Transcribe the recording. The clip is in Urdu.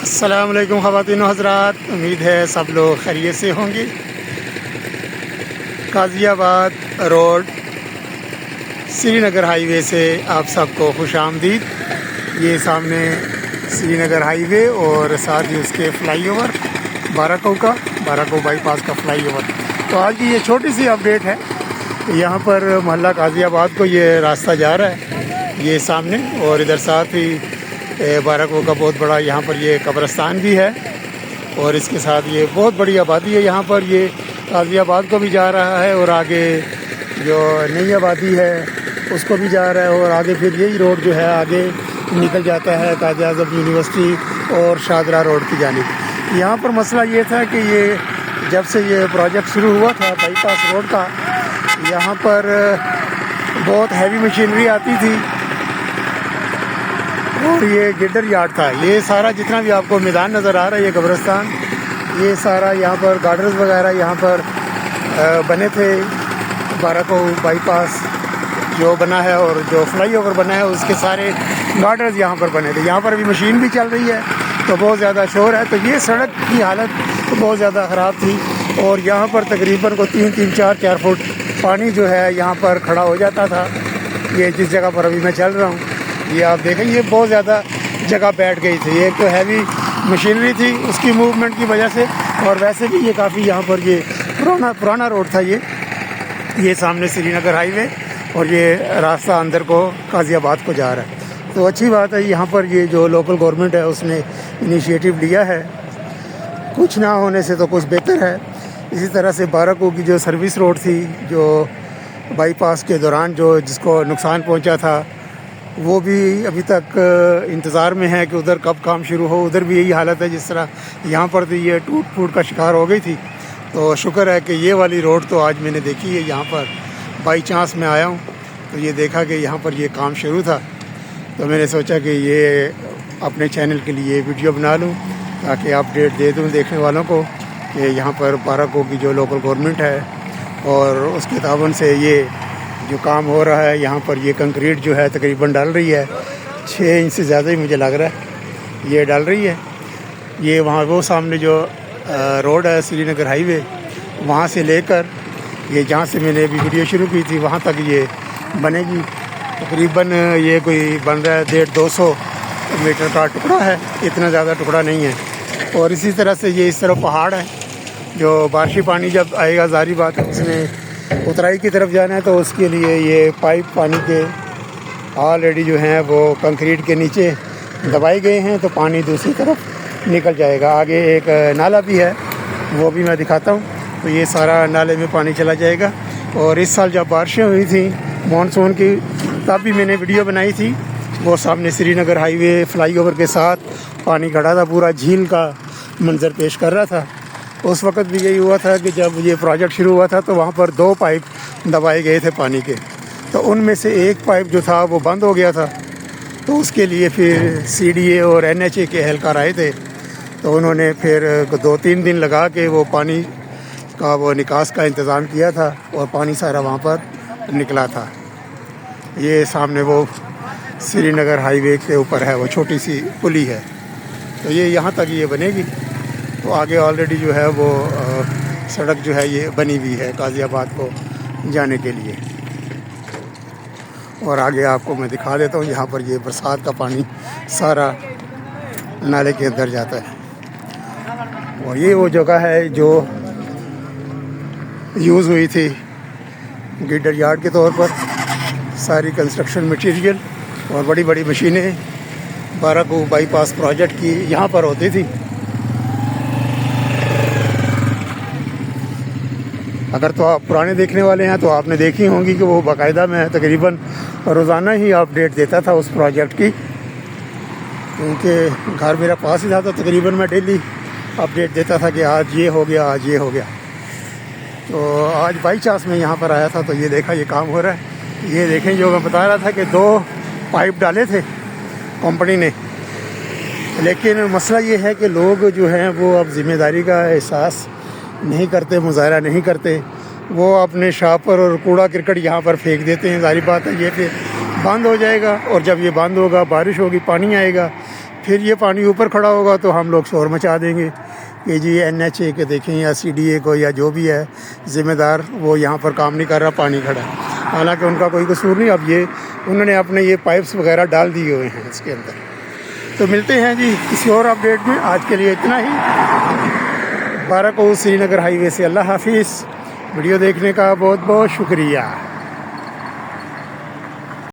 السلام علیکم خواتین و حضرات، امید ہے سب لوگ خیریت سے ہوں گے۔ غازی آباد روڈ سری نگر ہائی وے سے آپ سب کو خوش آمدید۔ یہ سامنے سری نگر ہائی وے اور ساتھ ہی اس کے فلائی اوور بارہ کو بائی پاس کا فلائی اوور۔ تو آج کی یہ چھوٹی سی اپڈیٹ ہے، یہاں پر محلہ غازی آباد کو یہ راستہ جا رہا ہے، یہ سامنے، اور ادھر ساتھ ہی بارہ کا بہت بڑا یہاں پر یہ قبرستان بھی ہے، اور اس کے ساتھ یہ بہت بڑی آبادی ہے یہاں پر، یہ غازی آباد کو بھی جا رہا ہے اور آگے جو نئی آبادی ہے اس کو بھی جا رہا ہے، اور آگے پھر یہی روڈ جو ہے آگے نکل جاتا ہے قائد اعظم یونیورسٹی اور شاہدرہ روڈ کی جانب۔ یہاں پر مسئلہ یہ تھا کہ یہ جب سے یہ پروجیکٹ شروع ہوا تھا بائی پاس روڈ کا، یہاں پر بہت ہیوی مشینری آتی تھی اور یہ گڈر یارڈ تھا۔ یہ سارا جتنا بھی آپ کو میدان نظر آ رہا ہے، یہ قبرستان، یہ سارا یہاں پر گارڈرز وغیرہ یہاں پر بنے تھے۔ بارہ کو بائی پاس جو بنا ہے اور جو فلائی اوور بنا ہے اس کے سارے گارڈرز یہاں پر بنے تھے۔ یہاں پر ابھی مشین بھی چل رہی ہے تو بہت زیادہ شور ہے، تو یہ سڑک کی حالت بہت زیادہ خراب تھی، اور یہاں پر تقریباً کو 3-4 فٹ پانی جو ہے یہاں پر کھڑا ہو جاتا تھا۔ یہ جس جگہ پر ابھی میں چل رہا ہوں، یہ آپ دیکھیں، یہ بہت زیادہ جگہ بیٹھ گئی تھی۔ ایک تو ہیوی مشینری تھی اس کی موومنٹ کی وجہ سے، اور ویسے بھی یہ کافی یہاں پر یہ پرانا روڈ تھا۔ یہ سامنے سری نگر ہائی وے اور یہ راستہ اندر کو غازی آباد کو جا رہا ہے۔ تو اچھی بات ہے، یہاں پر یہ جو لوکل گورنمنٹ ہے اس نے انیشیٹو لیا ہے، کچھ نہ ہونے سے تو کچھ بہتر ہے۔ اسی طرح سے بارہ کو کی جو سروس روڈ تھی، جو بائی پاس کے دوران جس کو نقصان پہنچا تھا، وہ بھی ابھی تک انتظار میں ہے کہ ادھر کب کام شروع ہو۔ ادھر بھی یہی حالت ہے جس طرح یہاں پر تو یہ ٹوٹ پھوٹ کا شکار ہو گئی تھی۔ تو شکر ہے کہ یہ والی روڈ تو آج میں نے دیکھی ہے، یہاں پر بائی چانس میں آیا ہوں تو یہ دیکھا کہ یہاں پر یہ کام شروع تھا، تو میں نے سوچا کہ یہ اپنے چینل کے لیے ویڈیو بنا لوں تاکہ اپڈیٹ دے دوں دیکھنے والوں کو کہ یہاں پر بارہ کو کی جو لوکل گورنمنٹ ہے اور اس کے تعاون سے یہ جو کام ہو رہا ہے، یہاں پر یہ کنکریٹ جو ہے تقریباً ڈال رہی ہے 6 انچ سے زیادہ ہی مجھے لگ رہا ہے یہ ڈال رہی ہے۔ یہ وہاں وہ سامنے جو روڈ ہے سری نگر ہائی وے، وہاں سے لے کر یہ جہاں سے میں نے ابھی ویڈیو شروع کی تھی وہاں تک یہ بنے گی۔ تقریباً یہ کوئی بن رہا ہے 150-200 میٹر کا ٹکڑا ہے، اتنا زیادہ ٹکڑا نہیں ہے۔ اور اسی طرح سے یہ اس طرف پہاڑ ہے، جو بارشی پانی جب آئے گا ظاہری بات ہے اس نے اترائی کی طرف جانا ہے، تو اس کے لیے یہ پائپ پانی کے آلریڈی جو ہیں وہ کنکریٹ کے نیچے دبائے گئے ہیں، تو پانی دوسری طرف نکل جائے گا۔ آگے ایک نالا بھی ہے، وہ بھی میں دکھاتا ہوں۔ تو یہ سارا نالے میں پانی چلا جائے گا۔ اور اس سال جب بارشیں ہوئی تھیں مانسون کی، تب بھی میں نے ویڈیو بنائی تھی، وہ سامنے سری نگر ہائی وے فلائی اوور کے ساتھ پانی کھڑا تھا، پورا جھیل کا منظر پیش کر رہا تھا۔ اس وقت بھی یہی ہوا تھا کہ جب یہ پروجیکٹ شروع ہوا تھا تو وہاں پر 2 پائپ دبائے گئے تھے پانی کے، تو ان میں سے ایک پائپ جو تھا وہ بند ہو گیا تھا، تو اس کے لیے پھر CDA اور NHA کے اہلکار آئے تھے، تو انہوں نے پھر 2-3 دن لگا کے وہ پانی کا وہ نکاس کا انتظام کیا تھا، اور پانی سارا وہاں پر نکلا تھا۔ یہ سامنے وہ سری نگر ہائی وے کے اوپر ہے، وہ چھوٹی سی پلی ہے، تو یہ یہاں تک یہ بنے گی۔ تو آگے آلریڈی جو ہے وہ سڑک جو ہے یہ بنی ہوئی ہے غازی آباد کو جانے کے لیے۔ اور آگے آپ کو میں دکھا دیتا ہوں، یہاں پر یہ برسات کا پانی سارا نالے کے اندر جاتا ہے، اور یہ وہ جگہ ہے جو یوز ہوئی تھی گڈر یارڈ کے طور پر۔ ساری کنسٹرکشن مٹیریل اور بڑی بڑی مشینیں بارہ کو بائی پاس پروجیکٹ کی یہاں پر ہوتی تھی۔ اگر تو آپ پرانے دیکھنے والے ہیں تو آپ نے دیکھی ہوں گی کہ وہ باقاعدہ میں تقریباً روزانہ ہی اپڈیٹ دیتا تھا اس پروجیکٹ کی، کیونکہ گھر میرا پاس ہی تھا، تو تقریباً میں ڈیلی اپڈیٹ دیتا تھا کہ آج یہ ہو گیا، آج یہ ہو گیا۔ تو آج بائی چانس میں یہاں پر آیا تھا تو یہ دیکھا یہ کام ہو رہا ہے۔ یہ دیکھیں، جو میں بتا رہا تھا کہ 2 پائپ ڈالے تھے کمپنی نے، لیکن مسئلہ یہ ہے کہ لوگ جو ہیں وہ اب ذمہ داری کا احساس نہیں کرتے، مظاہرہ نہیں کرتے، وہ اپنے شاپر اور کوڑا کرکٹ یہاں پر پھینک دیتے ہیں۔ ظاہری بات ہے یہ پھر بند ہو جائے گا، اور جب یہ بند ہوگا، بارش ہوگی، پانی آئے گا، پھر یہ پانی اوپر کھڑا ہوگا تو ہم لوگ شور مچا دیں گے کہ جی NHA کے دیکھیں یا CDA کو یا جو بھی ہے ذمہ دار وہ یہاں پر کام نہیں کر رہا، پانی کھڑا ہے، حالانکہ ان کا کوئی قصور نہیں. اب یہ انہوں نے اپنے یہ پائپس وغیرہ ڈال دیے ہوئے ہیں اس کے اندر. تو ملتے ہیں جی کسی اور اپڈیٹ میں. آج کے لیے اتنا ہی. بارہ کو سری نگر ہائی وے سے اللہ حافظ. ویڈیو دیکھنے کا بہت بہت شکریہ.